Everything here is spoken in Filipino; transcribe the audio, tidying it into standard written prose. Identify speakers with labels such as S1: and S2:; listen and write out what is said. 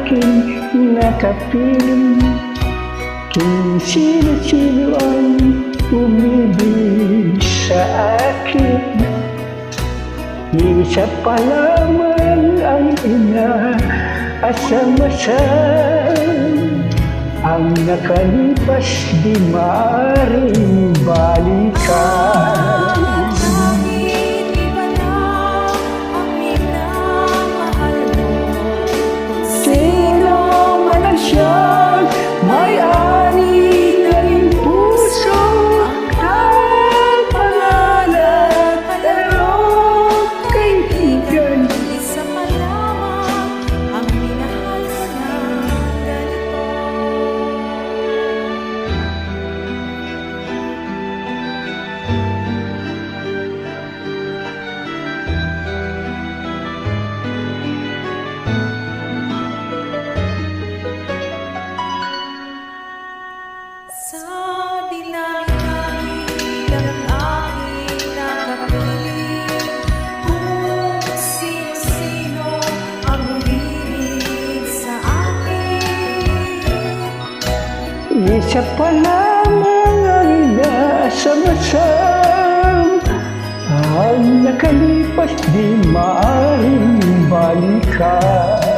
S1: aking nakapiling. Kung sino-sino ang umibig sa akin, isa pa lamang ang inaasam-asam. Ang nakalipas di maaaring balikan. Sino man ang siyang may-ari ng puso at pangalan, pero kaibigan,
S2: isa pa lamang ang minahal mo na ganito. Sa dinami-dami ng aking nakapiling, kung sino-sino ang umibig sa akin,
S1: isa pa lamang ang inaasam-asam. Ang nakalipas di maaaring balikan.